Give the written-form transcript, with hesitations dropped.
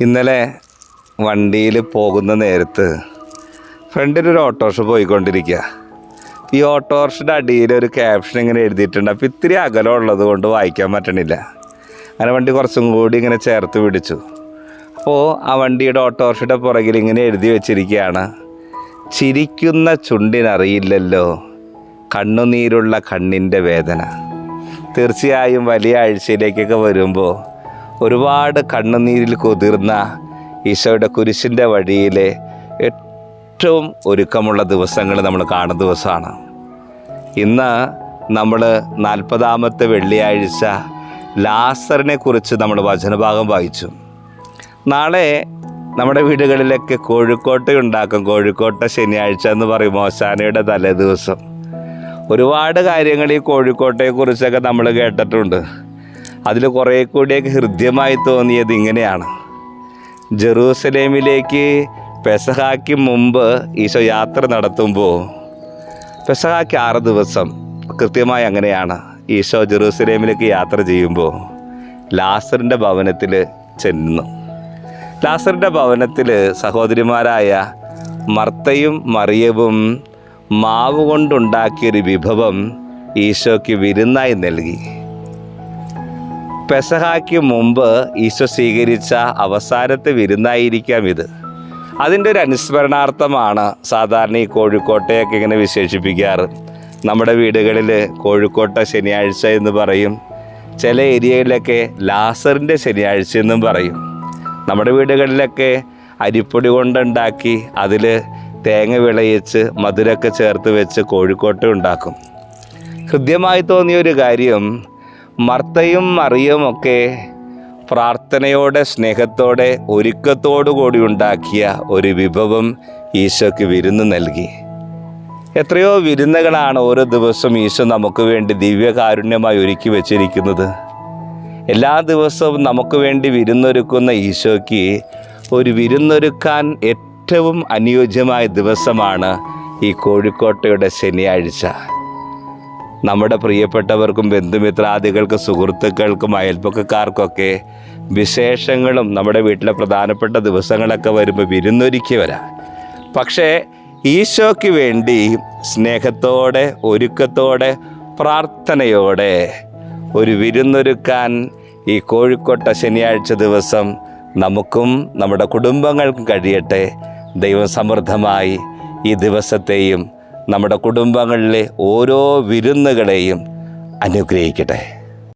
ഇന്നലെ വണ്ടിയിൽ പോകുന്ന നേരത്ത് ഫ്രണ്ടിലൊരു ഓട്ടോറിക്ഷ പോയിക്കൊണ്ടിരിക്കുക. ഈ ഓട്ടോറിക്ഷയുടെ അടിയിൽ ഒരു ക്യാപ്ഷൻ ഇങ്ങനെ എഴുതിയിട്ടുണ്ട്. അപ്പോൾ ഇത്തിരി അകലമുള്ളത് കൊണ്ട് വായിക്കാൻ പറ്റണില്ല. അങ്ങനെ വണ്ടി കുറച്ചും കൂടി ഇങ്ങനെ ചേർത്ത് പിടിച്ചു. അപ്പോൾ ആ വണ്ടിയുടെ ഓട്ടോറിക്ഷയുടെ പുറകിൽ ഇങ്ങനെ എഴുതി വെച്ചിരിക്കുകയാണ്: ചിരിക്കുന്ന ചുണ്ടിനറിയില്ലല്ലോ കണ്ണുനീരുള്ള കണ്ണിൻ്റെ വേദന. തീർച്ചയായും വലിയ ആഴ്ചയിലേക്കൊക്കെ വരുമ്പോൾ ഒരുപാട് കണ്ണുനീരിൽ കുതിർന്ന ഈശോയുടെ കുരിശിൻ്റെ വഴിയിലെ ഏറ്റവും ഒരുക്കമുള്ള ദിവസങ്ങൾ നമ്മൾ കാണുന്ന ദിവസമാണ്. ഇന്ന് നമ്മൾ 40-ാമത്തെ വെള്ളിയാഴ്ച ലാസറിനെ കുറിച്ച് നമ്മൾ വചനഭാഗം വായിച്ചു. നാളെ നമ്മുടെ വീടുകളിലൊക്കെ കോഴിക്കോട്ട ഉണ്ടാക്കും. കോഴിക്കോട്ട ശനിയാഴ്ച എന്ന് പറയും, ഓശാനയുടെ തലേ ദിവസം. ഒരുപാട് കാര്യങ്ങൾ ഈ കോഴിക്കോട്ടയെക്കുറിച്ചൊക്കെ നമ്മൾ കേട്ടിട്ടുണ്ട്. അതിൽ കുറേ കൂടിയൊക്കെ ഹൃദ്യമായി തോന്നിയത് ഇങ്ങനെയാണ്: ജെറൂസലേമിലേക്ക് പെസഹായ്ക്ക് മുമ്പ് ഈശോ യാത്ര നടത്തുമ്പോൾ, പെസഹായ്ക്ക് 6 ദിവസം കൃത്യമായി അങ്ങനെയാണ്, ഈശോ ജെറൂസലേമിലേക്ക് യാത്ര ചെയ്യുമ്പോൾ ലാസറിൻ്റെ ഭവനത്തിൽ ചെന്നു. ലാസറിൻ്റെ ഭവനത്തിൽ സഹോദരിമാരായ മർത്തയും മറിയവും മാവ് കൊണ്ടുണ്ടാക്കിയൊരു വിഭവം ഈശോയ്ക്ക് വിരുന്നായി നൽകി. പെസഹായ്ക്ക് മുമ്പ് ഈശോ സ്വീകരിച്ച അവസാനത്തെ വിരുന്നായിരിക്കാം ഇത്. അതിൻ്റെ ഒരു അനുസ്മരണാർത്ഥമാണ് സാധാരണ ഈ കോഴിക്കോട്ടയൊക്കെ ഇങ്ങനെ വിശേഷിപ്പിക്കാറ്. നമ്മുടെ വീടുകളിൽ കോഴിക്കോട്ട ശനിയാഴ്ച എന്ന് പറയും. ചില ഏരിയയിലൊക്കെ ലാസറിൻ്റെ ശനിയാഴ്ച എന്നും പറയും. നമ്മുടെ വീടുകളിലൊക്കെ അരിപ്പൊടി കൊണ്ടുണ്ടാക്കി അതിൽ തേങ്ങ വിളയിച്ച് മധുരമൊക്കെ ചേർത്ത് വെച്ച് കോഴിക്കോട്ട ഉണ്ടാക്കും. ഹൃദ്യമായി തോന്നിയൊരു കാര്യം, മർത്തയും മറിയുമൊക്കെ പ്രാർത്ഥനയോടെ സ്നേഹത്തോടെ ഒരുക്കത്തോടു കൂടി ഉണ്ടാക്കിയ ഒരു വിഭവം ഈശോയ്ക്ക് വിരുന്ന് നൽകി. എത്രയോ വിരുന്നുകളാണ് ഓരോ ദിവസവും ഈശോ നമുക്ക് വേണ്ടി ദിവ്യകാരുണ്യമായി ഒരുക്കി വച്ചിരിക്കുന്നത്. എല്ലാ ദിവസവും നമുക്ക് വേണ്ടി വിരുന്നൊരുക്കുന്ന ഈശോയ്ക്ക് ഒരു വിരുന്നൊരുക്കാൻ ഏറ്റവും അനുയോജ്യമായ ദിവസമാണ് ഈ കോഴിക്കോട്ടയുടെ ശനിയാഴ്ച. നമ്മുടെ പ്രിയപ്പെട്ടവർക്കും ബന്ധുമിത്രാദികൾക്കും സുഹൃത്തുക്കൾക്കും അയൽപ്പക്കക്കാർക്കൊക്കെ വിശേഷങ്ങളും നമ്മുടെ വീട്ടിലെ പ്രധാനപ്പെട്ട ദിവസങ്ങളൊക്കെ വരുമ്പോൾ വിരുന്നൊരുക്കി വരാം. പക്ഷേ ഈശോയ്ക്ക് വേണ്ടി സ്നേഹത്തോടെ ഒരുക്കത്തോടെ പ്രാർത്ഥനയോടെ ഒരു വിരുന്നൊരുക്കാൻ ഈ കോഴിക്കോട്ട ശനിയാഴ്ച ദിവസം നമുക്കും നമ്മുടെ കുടുംബങ്ങൾക്കും കഴിയട്ടെ. ദൈവം സമൃദ്ധമായി ഈ ദിവസത്തെയും നമ്മുടെ കുടുംബങ്ങളിലെ ഓരോ വിരുന്നുകളെയും അനുഗ്രഹിക്കട്ടെ.